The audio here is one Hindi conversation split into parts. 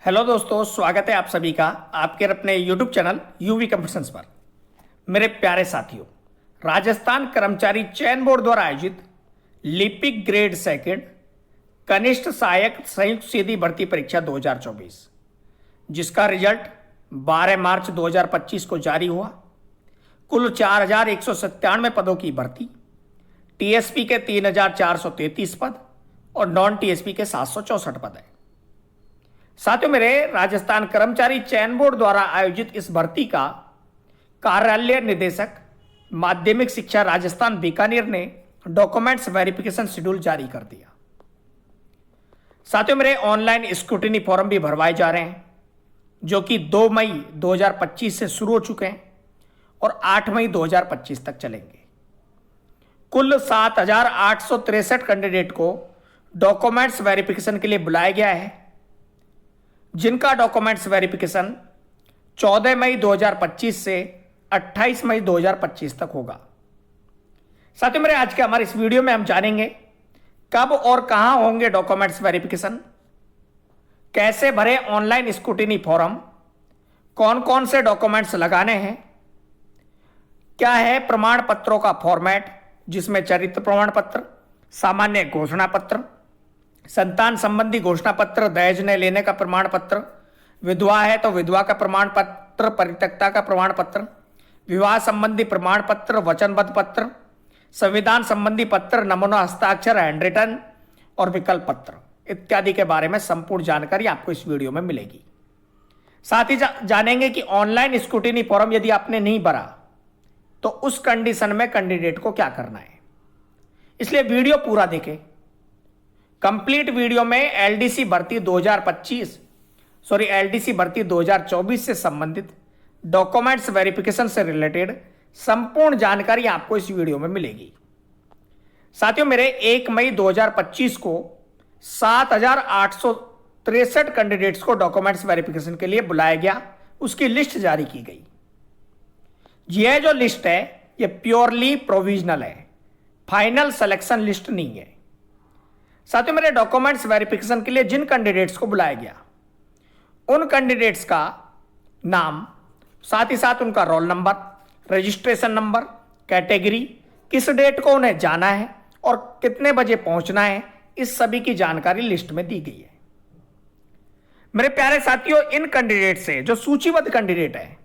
हेलो दोस्तों, स्वागत है आप सभी का आपके अपने यूट्यूब चैनल यूवी कंपटीशंस पर। मेरे प्यारे साथियों, राजस्थान कर्मचारी चयन बोर्ड द्वारा आयोजित लिपिक ग्रेड सेकंड कनिष्ठ सहायक संयुक्त सीधी भर्ती परीक्षा 2024 जिसका रिजल्ट 12 मार्च 2025 को जारी हुआ। कुल 4197 पदों की भर्ती, टीएसपी के 3433 पद और नॉन टीएसपी के 764 पद है। साथियों, मेरे राजस्थान कर्मचारी चयन बोर्ड द्वारा आयोजित इस भर्ती का कार्यालय निदेशक माध्यमिक शिक्षा राजस्थान बीकानेर ने डॉक्यूमेंट्स वेरिफिकेशन शेड्यूल जारी कर दिया। साथियों, मेरे ऑनलाइन स्क्रूटिनी फॉर्म भी भरवाए जा रहे हैं जो कि 2 मई 2025 से शुरू हो चुके हैं और 8 मई 2025 तक चलेंगे। कुल 7863 कैंडिडेट को डॉक्यूमेंट्स वेरिफिकेशन के लिए बुलाया गया है, जिनका डॉक्यूमेंट्स वेरिफिकेशन 14 मई 2025 से 28 मई 2025 तक होगा। साथियों, मेरे आज के हमारे इस वीडियो में हम जानेंगे कब और कहां होंगे डॉक्यूमेंट्स वेरिफिकेशन, कैसे भरे ऑनलाइन स्क्रूटिनी फॉर्म, कौन कौन से डॉक्यूमेंट्स लगाने हैं, क्या है प्रमाण पत्रों का फॉर्मेट जिसमें चरित्र प्रमाण पत्र, सामान्य घोषणा पत्र, संतान संबंधी घोषणा पत्र, दहेज न लेने का प्रमाण पत्र, विधवा है तो विधवा का प्रमाण पत्र, परित्यक्ता का प्रमाण पत्र, विवाह संबंधी प्रमाण पत्र, वचनबद्ध पत्र, संविधान संबंधी पत्र, नमूना हस्ताक्षर, हैंडरिटन और विकल्प पत्र इत्यादि के बारे में संपूर्ण जानकारी आपको इस वीडियो में मिलेगी। साथ ही जानेंगे कि ऑनलाइन स्क्रूटिनी फॉर्म यदि आपने नहीं भरा तो उस कंडीशन में कैंडिडेट को क्या करना है, इसलिए वीडियो पूरा देखें। कंप्लीट वीडियो में एलडीसी भर्ती 2024 से संबंधित डॉक्यूमेंट्स वेरिफिकेशन से रिलेटेड संपूर्ण जानकारी आपको इस वीडियो में मिलेगी। साथियों, मेरे 1 मई 2025 को 7863 कैंडिडेट्स को डॉक्यूमेंट्स वेरिफिकेशन के लिए बुलाया गया, उसकी लिस्ट जारी की गई। यह जो लिस्ट है यह प्योरली प्रोविजनल है, फाइनल सिलेक्शन लिस्ट नहीं है। साथियों, मेरे डॉक्यूमेंट्स वेरिफिकेशन के लिए जिन कैंडिडेट्स को बुलाया गया उन कैंडिडेट्स का नाम, साथ ही साथ उनका roll number, registration number, category, किस डेट को उन्हें जाना है और कितने बजे पहुंचना है, इस सभी की जानकारी लिस्ट में दी गई है। मेरे प्यारे साथियों, इन कैंडिडेट से जो सूचीबद्ध कैंडिडेट है,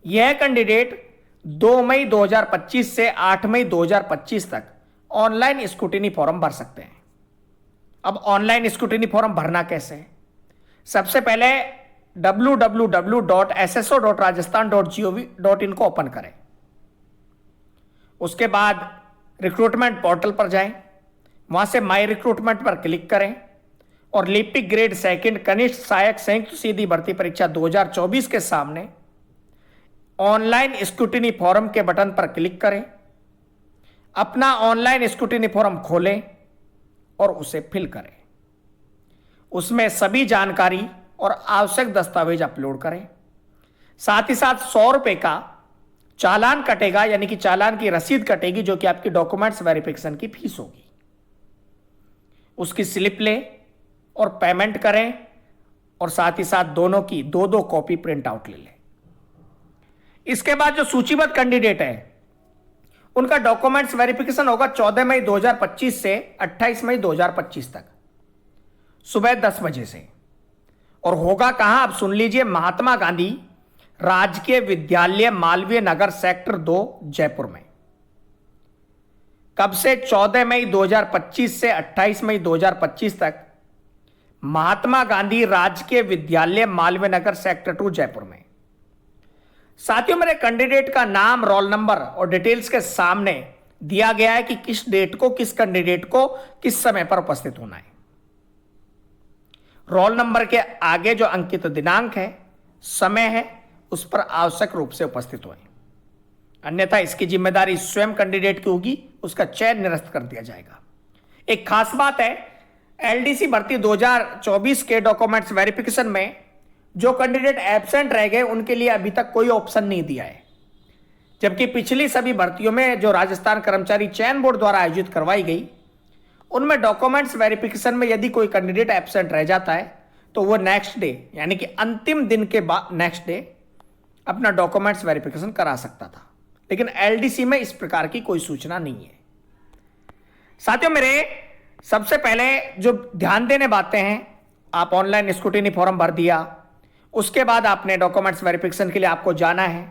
यह कैंडिडेट 2 मई 2025 से 8 मई 2025 तक ऑनलाइन स्क्रूटिनी फॉर्म भर सकते हैं। अब ऑनलाइन स्क्रूटिनी फॉर्म भरना कैसे है? सबसे पहले www.sso.rajasthan.gov.in को ओपन करें। उसके बाद रिक्रूटमेंट पोर्टल पर जाएं, वहां से माई रिक्रूटमेंट पर क्लिक करें और लिपिक ग्रेड सेकंड कनिष्ठ सहायक संयुक्त सीधी भर्ती परीक्षा 2024 के सामने ऑनलाइन स्क्रूटिनी फॉर्म के बटन पर क्लिक करें। अपना ऑनलाइन स्क्रूटिनी फॉर्म खोलें और उसे फिल करें। उसमें सभी जानकारी और आवश्यक दस्तावेज अपलोड करें। साथ ही साथ 100 रुपए का चालान कटेगा, यानी कि चालान की रसीद कटेगी, जो कि आपकी डॉक्यूमेंट्स वेरिफिकेशन की फीस होगी। उसकी स्लिप लें और पेमेंट करें और साथ ही साथ दोनों की 2-2 कॉपी प्रिंट आउट ले लें। इसके बाद जो सूचीबद्ध कैंडिडेट है उनका डॉक्यूमेंट्स वेरिफिकेशन होगा 14 मई 2025 से 28 मई 2025 तक सुबह 10 बजे से, और होगा कहां आप सुन लीजिए, महात्मा गांधी राजकीय विद्यालय मालवीय नगर सेक्टर 2 जयपुर में। कब से? 14 मई 2025 से 28 मई 2025 तक महात्मा गांधी राजकीय विद्यालय मालवीय नगर सेक्टर 2 जयपुर में। साथियों, मेरे कैंडिडेट का नाम, रोल नंबर और डिटेल्स के सामने दिया गया है कि किस डेट को किस कैंडिडेट को किस समय पर उपस्थित होना है। रोल नंबर के आगे जो अंकित दिनांक है, समय है, उस पर आवश्यक रूप से उपस्थित हों, अन्यथा इसकी जिम्मेदारी स्वयं कैंडिडेट की होगी, उसका चयन निरस्त कर दिया जाएगा। एक खास बात है, एलडीसी भर्ती 2024 के डॉक्यूमेंट्स वेरिफिकेशन में जो कैंडिडेट एब्सेंट रह गए उनके लिए अभी तक कोई ऑप्शन नहीं दिया है, जबकि पिछली सभी भर्तियों में जो राजस्थान कर्मचारी चयन बोर्ड द्वारा आयोजित करवाई गई उनमें डॉक्यूमेंट्स वेरिफिकेशन में यदि कोई कैंडिडेट एब्सेंट रह जाता है तो वो नेक्स्ट डे यानी कि अंतिम दिन के बाद नेक्स्ट डे अपना डॉक्यूमेंट्स वेरिफिकेशन करा सकता था। लेकिन एलडीसी में इस प्रकार की कोई सूचना नहीं है। साथियों मेरे, सबसे पहले जो ध्यान देने बातें हैं, आप ऑनलाइन स्क्रूटिनी फॉर्म भर दिया, उसके बाद आपने डॉक्यूमेंट्स वेरिफिकेशन के लिए आपको जाना है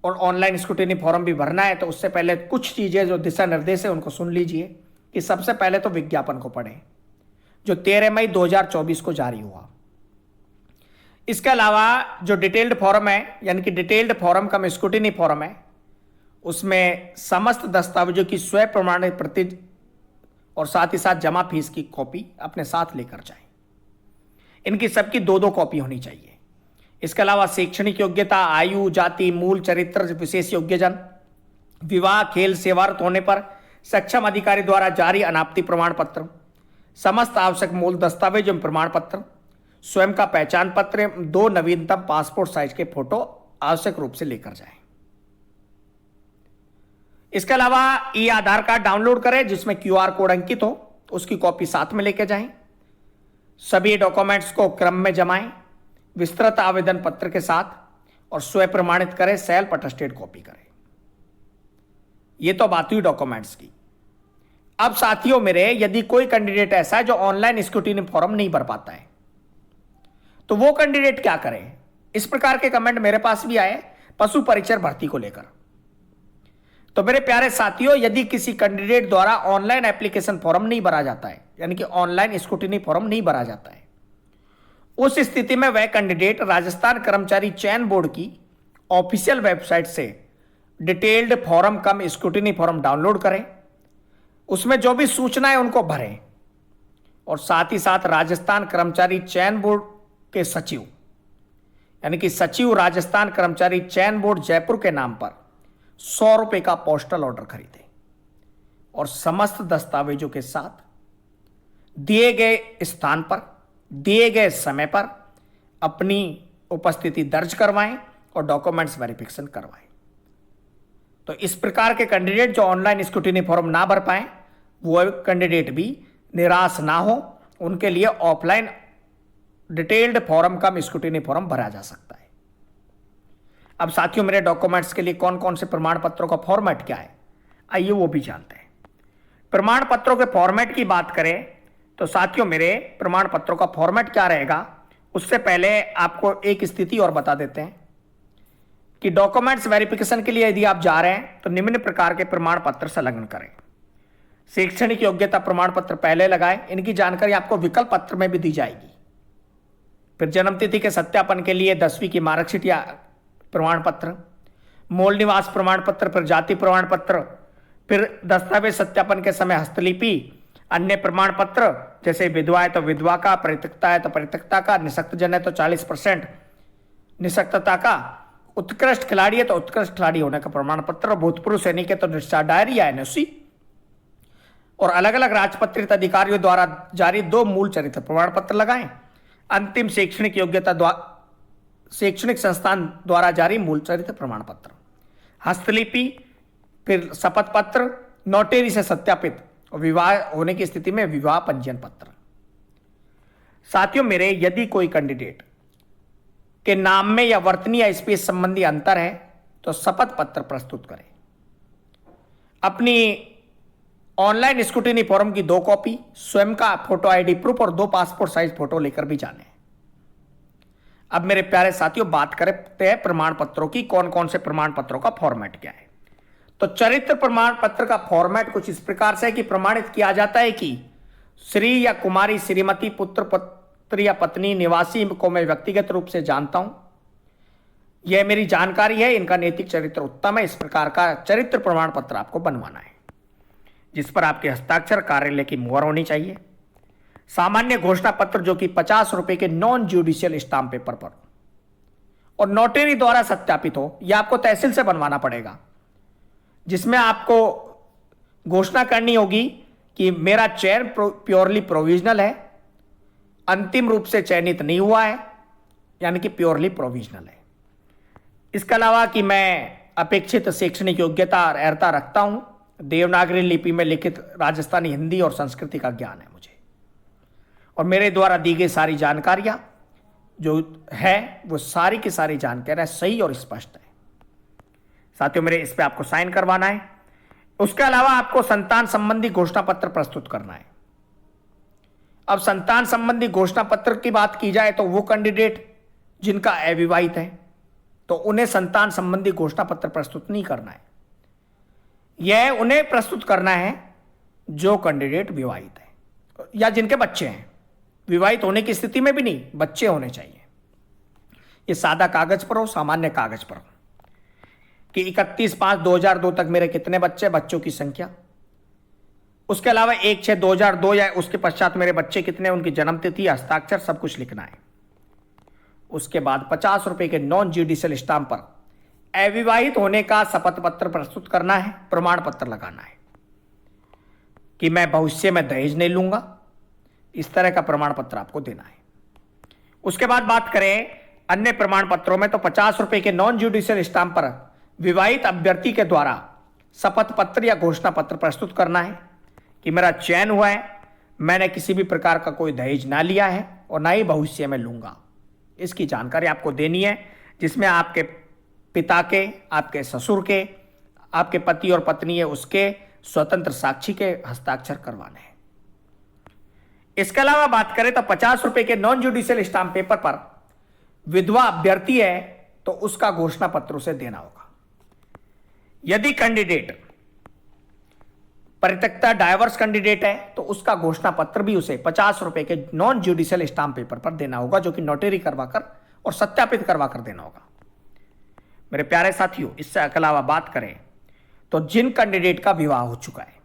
और ऑनलाइन स्क्रूटिनी फॉर्म भी भरना है। तो उससे पहले कुछ चीजें जो दिशा निर्देश है उनको सुन लीजिए कि सबसे पहले तो विज्ञापन को पढ़ें जो 13 मई 2024 को जारी हुआ। इसके अलावा जो डिटेल्ड फॉर्म है यानी कि डिटेल्ड फॉर्म कम स्क्रूटिनी फॉर्म है, उसमें समस्त दस्तावेजों की स्वयं प्रमाणित प्रति और साथ ही साथ जमा फीस की कॉपी अपने साथ लेकर जाएं। इनकी सबकी दो दो कॉपी होनी चाहिए। इसके अलावा शैक्षणिक योग्यता, आयु, जाति, मूल, चरित्र, विशेष योग्यजन, विवाह, खेल, सेवारत होने पर सक्षम अधिकारी द्वारा जारी अनापत्ति प्रमाण पत्र, समस्त आवश्यक मूल दस्तावेज एवं प्रमाण पत्र, स्वयं का पहचान पत्र, 2 नवीनतम पासपोर्ट साइज के फोटो आवश्यक रूप से लेकर जाएं। इसके अलावा ई आधार कार्ड डाउनलोड करें जिसमें क्यूआर कोड अंकित हो, उसकी कॉपी साथ में लेकर जाएं। सभी डॉक्यूमेंट्स को क्रम में जमाएं, विस्तृत आवेदन पत्र के साथ, और स्वयं प्रमाणित करें, सेल्फ अटेस्टेड कॉपी करें। यह तो बात हुई डॉक्यूमेंट्स की। अब साथियों मेरे, यदि कोई कैंडिडेट ऐसा है जो ऑनलाइन स्क्रूटिनी फॉर्म नहीं भर पाता है तो वो कैंडिडेट क्या करे? इस प्रकार के कमेंट मेरे पास भी आए पशु परीक्षक भर्ती को लेकर। तो मेरे प्यारे साथियों, यदि किसी कैंडिडेट द्वारा ऑनलाइन एप्लीकेशन फॉर्म नहीं भरा जाता है यानी कि ऑनलाइन स्क्रूटिनी फॉर्म नहीं भरा जाता है, उस स्थिति में वह कैंडिडेट राजस्थान कर्मचारी चयन बोर्ड की ऑफिशियल वेबसाइट से डिटेल्ड फॉर्म कम स्क्रूटिनी फॉर्म डाउनलोड करें, उसमें जो भी सूचनाएं उनको भरें, और साथ ही साथ राजस्थान कर्मचारी चयन बोर्ड के सचिव यानी कि सचिव राजस्थान कर्मचारी चयन बोर्ड जयपुर के नाम पर 100 रुपए का पोस्टल ऑर्डर खरीदें और समस्त दस्तावेजों के साथ दिए गए स्थान पर दिए गए समय पर अपनी उपस्थिति दर्ज करवाएं और डॉक्यूमेंट्स वेरिफिकेशन करवाएं। तो इस प्रकार के कैंडिडेट जो ऑनलाइन स्क्रूटिनी फॉर्म ना भर पाए, वो कैंडिडेट भी निराश ना हो, उनके लिए ऑफलाइन डिटेल्ड फॉर्म का स्क्रूटिनी फॉर्म भरा जा सकता है। अब साथियों मेरे, डॉक्यूमेंट्स के लिए कौन कौन से प्रमाण पत्रों का फॉर्मेट क्या है, आइए वो भी जानते हैं। प्रमाण पत्रों के फॉर्मेट की बात करें तो साथियों मेरे, प्रमाण पत्रों का फॉर्मेट क्या रहेगा, उससे पहले आपको एक स्थिति और बता देते हैं कि डॉक्यूमेंट्स वेरिफिकेशन के लिए यदि आप जा रहे हैं तो निम्न प्रकार के प्रमाण पत्र संलग्न करें। शैक्षणिक योग्यता प्रमाण पत्र पहले लगाएं, इनकी जानकारी आपको विकल्प पत्र में भी दी जाएगी। फिर जन्म तिथि के सत्यापन के लिए 10वीं की मार्कशीट या प्रमाण पत्र, मूल निवास प्रमाण पत्र, फिर जाति प्रमाण पत्र, फिर दस्तावेज सत्यापन के समय हस्तलिपि, अन्य प्रमाण पत्र जैसे विधवा है तो विधवा का, परित्यक्ता है तो परित्यक्ता का, निःशक्तजन है तो 40% निःशक्तता का, उत्कृष्ट खिलाड़ी है तो उत्कृष्ट खिलाड़ी होने का प्रमाण पत्र, भूतपूर्व सैनिक है तो डिस्चार्ज डायरी या एनओसी, और अलग अलग राजपत्रित अधिकारियों द्वारा जारी 2 मूल चरित्र प्रमाण पत्र लगाएं। अंतिम शैक्षणिक योग्यता शैक्षणिक संस्थान द्वारा जारी मूल चरित्र प्रमाण पत्र, हस्तलिपि, फिर शपथ पत्र, नोटरी से सत्यापित, और विवाह होने की स्थिति में विवाह पंजीयन पत्र। साथियों मेरे, यदि कोई कैंडिडेट के नाम में या वर्तनी या स्पेस संबंधी अंतर है तो शपथ पत्र प्रस्तुत करें। अपनी ऑनलाइन स्क्रूटिनी फॉर्म की 2 कॉपी, स्वयं का फोटो आईडी प्रूफ और 2 पासपोर्ट साइज फोटो लेकर भी जाने। अब मेरे प्यारे साथियों, बात करते हैं प्रमाण पत्रों की, कौन कौन से प्रमाण पत्रों का फॉर्मेट क्या है। तो चरित्र प्रमाण पत्र का फॉर्मेट कुछ इस प्रकार से है कि प्रमाणित किया जाता है कि श्री या कुमारी, श्रीमती, पुत्र, पुत्री या पत्नी, निवासी को मैं व्यक्तिगत रूप से जानता हूं, यह मेरी जानकारी है, इनका नैतिक चरित्र उत्तम है। इस प्रकार का चरित्र प्रमाण पत्र आपको बनवाना है जिस पर आपके हस्ताक्षर, कार्यालय की मुहर होनी चाहिए। सामान्य घोषणा पत्र जो कि 50 रुपए के नॉन जुडिशियल स्टाम्प पेपर पर और नोटरी द्वारा सत्यापित हो, यह आपको तहसील से बनवाना पड़ेगा, जिसमें आपको घोषणा करनी होगी कि मेरा चयन प्योरली प्रोविजनल है, अंतिम रूप से चयनित नहीं हुआ है, यानी कि प्योरली प्रोविजनल है। इसके अलावा कि मैं अपेक्षित शैक्षणिक योग्यता और अर्हता रखता हूं, देवनागरी लिपि में लिखित राजस्थानी, हिंदी और संस्कृति का ज्ञान है मुझे, और मेरे द्वारा दी गई सारी जानकारियां जो है वो सारी की सारी जानकारियां सही और स्पष्ट है। साथियों, मेरे इस पे आपको साइन करवाना है। उसके अलावा आपको संतान संबंधी घोषणा पत्र प्रस्तुत करना है। अब संतान संबंधी घोषणा पत्र की बात की जाए तो वो कैंडिडेट जिनका अविवाहित है तो उन्हें संतान संबंधी घोषणा पत्र प्रस्तुत नहीं करना है। यह उन्हें प्रस्तुत करना है जो कैंडिडेट विवाहित है या जिनके बच्चे हैं। विवाहित होने की स्थिति में भी नहीं, बच्चे होने चाहिए। ये सादा कागज पर हो, सामान्य कागज पर हो कि 31/5/2002 तक मेरे कितने बच्चे, बच्चों की संख्या। उसके अलावा 1/6/2002 या उसके पश्चात मेरे बच्चे कितने, उनकी जन्म तिथि, हस्ताक्षर, सब कुछ लिखना है। उसके बाद 50 रुपए के नॉन जुडिशियल स्टाम्प पर अविवाहित होने का शपथ पत्र प्रस्तुत करना है, प्रमाण पत्र लगाना है कि मैं भविष्य में दहेज नहीं लूंगा। इस तरह का प्रमाण पत्र आपको देना है। उसके बाद बात करें अन्य प्रमाण पत्रों में तो 50 रुपए के नॉन जुडिशियल स्टाम्प पर विवाहित अभ्यर्थी के द्वारा शपथ पत्र या घोषणा पत्र प्रस्तुत करना है कि मेरा चयन हुआ है, मैंने किसी भी प्रकार का कोई दहेज ना लिया है और ना ही भविष्य में लूंगा। इसकी जानकारी आपको देनी है, जिसमें आपके पिता के, आपके ससुर के, आपके पति और पत्नी है उसके स्वतंत्र साक्षी के हस्ताक्षर करवाने हैं। इसके अलावा बात करें तो 50 रुपए के नॉन जुडिशियल स्टाम्प पेपर पर विधवा अभ्यर्थी है तो उसका घोषणा पत्र उसे देना होगा। यदि कैंडिडेट परित्यक्ता डाइवर्स कैंडिडेट है तो उसका घोषणा पत्र भी उसे 50 रुपए के नॉन जुडिशियल स्टाम्प पेपर पर देना होगा, जो कि नोटरी करवाकर और सत्यापित करवाकर देना होगा। मेरे प्यारे साथियों, इससे अलावा बात करें तो जिन कैंडिडेट का विवाह हो चुका है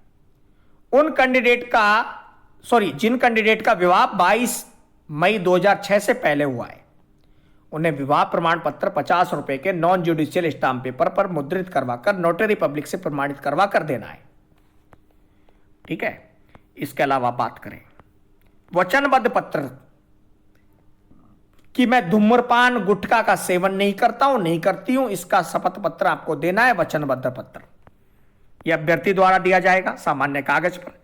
जिन कैंडिडेट का विवाह 22 मई 2006 से पहले हुआ है उन्हें विवाह प्रमाण पत्र 50 रुपए के नॉन जुडिशियल स्टाम्प पेपर पर मुद्रित करवाकर नोटरी पब्लिक से प्रमाणित करवाकर देना है। ठीक है। इसके अलावा बात करें वचनबद्ध पत्र कि मैं धूम्रपान गुटखा का सेवन नहीं करता हूं, नहीं करती हूं, इसका शपथ पत्र आपको देना है, वचनबद्ध पत्र। यह अभ्यर्थी द्वारा दिया जाएगा सामान्य कागज पर।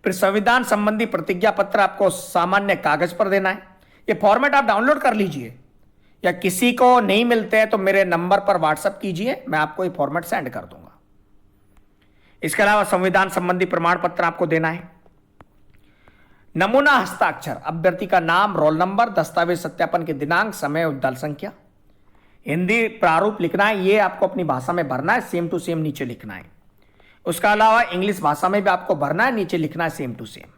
फिर संविधान संबंधी प्रतिज्ञा पत्र आपको सामान्य कागज पर देना है। यह फॉर्मेट आप डाउनलोड कर लीजिए या किसी को नहीं मिलते हैं तो मेरे नंबर पर व्हाट्सएप कीजिए, मैं आपको ये फॉर्मेट सेंड कर दूंगा। इसके अलावा संविधान संबंधी प्रमाण पत्र आपको देना है। नमूना हस्ताक्षर, अभ्यर्थी का नाम, रोल नंबर, दस्तावेज सत्यापन के दिनांक, समय और दल संख्या। हिंदी प्रारूप लिखना है, ये आपको अपनी भाषा में भरना है, सेम टू सेम नीचे लिखना है। उसका अलावा इंग्लिश भाषा में भी आपको भरना है, नीचे लिखना है सेम टू सेम।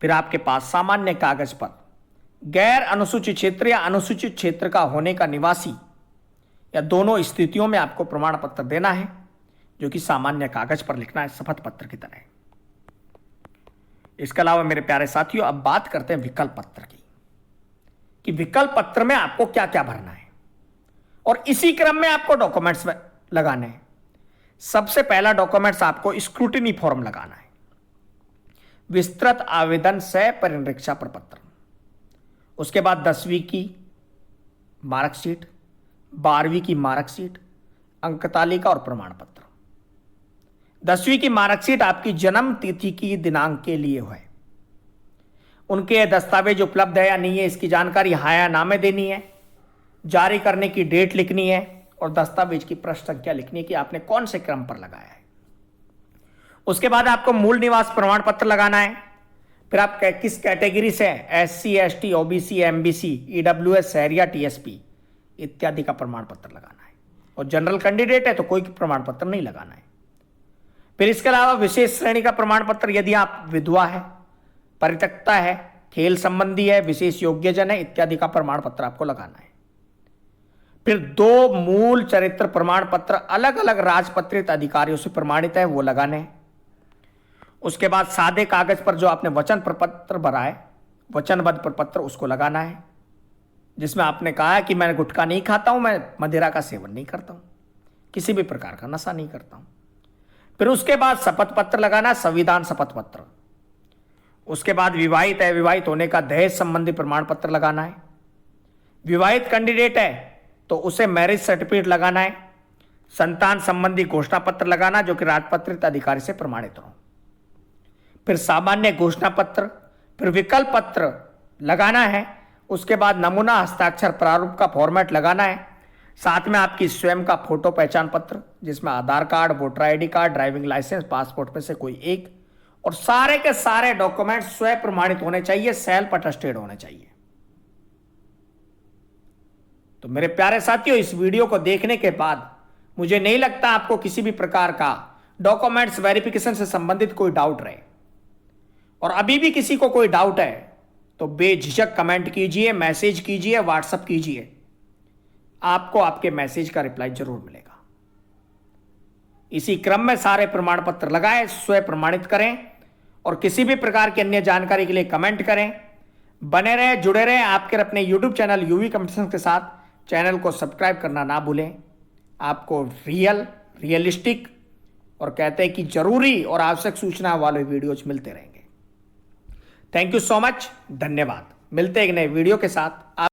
फिर आपके पास सामान्य कागज पर गैर अनुसूचित क्षेत्र या अनुसूचित क्षेत्र का होने का निवासी या दोनों स्थितियों में आपको प्रमाण पत्र देना है, जो कि सामान्य कागज पर लिखना है शपथ पत्र की तरह। इसके अलावा मेरे प्यारे साथियों, अब बात करते हैं विकल्प पत्र की कि विकल्प पत्र में आपको क्या क्या भरना है और इसी क्रम में आपको डॉक्यूमेंट्स लगाने हैं। सबसे पहला डॉक्यूमेंट्स आपको स्क्रूटिनी फॉर्म लगाना है, विस्तृत आवेदन से परिनिरीक्षा प्रपत्र। उसके बाद 10वीं की मार्कशीट, 12वीं की मार्कशीट, अंक तालिका और प्रमाण पत्र। 10वीं की मार्कशीट आपकी जन्म तिथि की दिनांक के लिए है। उनके दस्तावेज उपलब्ध है या नहीं है इसकी जानकारी हाँ या ना में देनी है। जारी करने की डेट लिखनी है और दस्तावेज की पृष्ठ संख्या लिखनी है कि आपने कौन से क्रम पर लगाया है। उसके बाद आपको मूल निवास प्रमाण पत्र लगाना है। फिर आप किस कैटेगरी से हैं, SC, ST, OBC, MBC, EWS, शहरिया, TSP इत्यादि का प्रमाण पत्र लगाना है। और जनरल कैंडिडेट है तो कोई प्रमाण पत्र नहीं लगाना है। फिर इसके अलावा विशेष श्रेणी का प्रमाण पत्र, यदि आप विधवा है, परित्यक्ता है, खेल संबंधी है, विशेष योग्यजन है इत्यादि का प्रमाण पत्र आपको लगाना है। फिर 2 मूल चरित्र प्रमाण पत्र अलग अलग राजपत्रित अधिकारियों से प्रमाणित है, वो लगाने हैं। उसके बाद सादे कागज पर जो आपने वचन प्रपत्र भरा है, वचनबद्ध प्रपत्र, उसको लगाना है, जिसमें आपने कहा है कि मैं गुटखा नहीं खाता हूं, मैं मदिरा का सेवन नहीं करता हूं, किसी भी प्रकार का नशा नहीं करता हूं। फिर उसके बाद शपथ पत्र लगाना है, संविधान शपथ पत्र। उसके बाद विवाहित है, विवाहित होने का दहेज संबंधी प्रमाण पत्र लगाना है। विवाहित कैंडिडेट है तो उसे मैरिज सर्टिफिकेट लगाना है। संतान संबंधी घोषणा पत्र लगाना जो कि राजपत्रित अधिकारी से प्रमाणित हो। फिर सामान्य घोषणा पत्र, फिर विकल्प पत्र लगाना है, उसके बाद नमूना हस्ताक्षर प्रारूप का फॉर्मेट लगाना है, साथ में आपकी स्वयं का फोटो पहचान पत्र जिसमें Aadhaar card, voter ID card, driving licence, passport में से कोई एक, और सारे के सारे डॉक्यूमेंट स्वयं प्रमाणित होने चाहिए, सेल्फ अटेस्टेड होने चाहिए। तो मेरे प्यारे साथियों, इस वीडियो को देखने के बाद मुझे नहीं लगता आपको किसी भी प्रकार का डॉक्यूमेंट्स वेरिफिकेशन से संबंधित कोई डाउट रहे, और अभी भी किसी को कोई डाउट है तो बेझिझक कमेंट कीजिए, मैसेज कीजिए, व्हाट्सएप कीजिए, आपको आपके मैसेज का रिप्लाई जरूर मिलेगा। इसी क्रम में सारे प्रमाण पत्र लगाएं, स्वयं प्रमाणित करें, और किसी भी प्रकार की अन्य जानकारी के लिए कमेंट करें। बने रहे, जुड़े रहे आपके अपने YouTube चैनल यूवी कंपटीशन के साथ। चैनल को सब्सक्राइब करना ना भूलें। आपको रियलिस्टिक और कहते हैं कि जरूरी और आवश्यक सूचना वाले वीडियोज मिलते रहेंगे। थैंक यू सो मच, धन्यवाद। मिलते हैं एक नए वीडियो के साथ।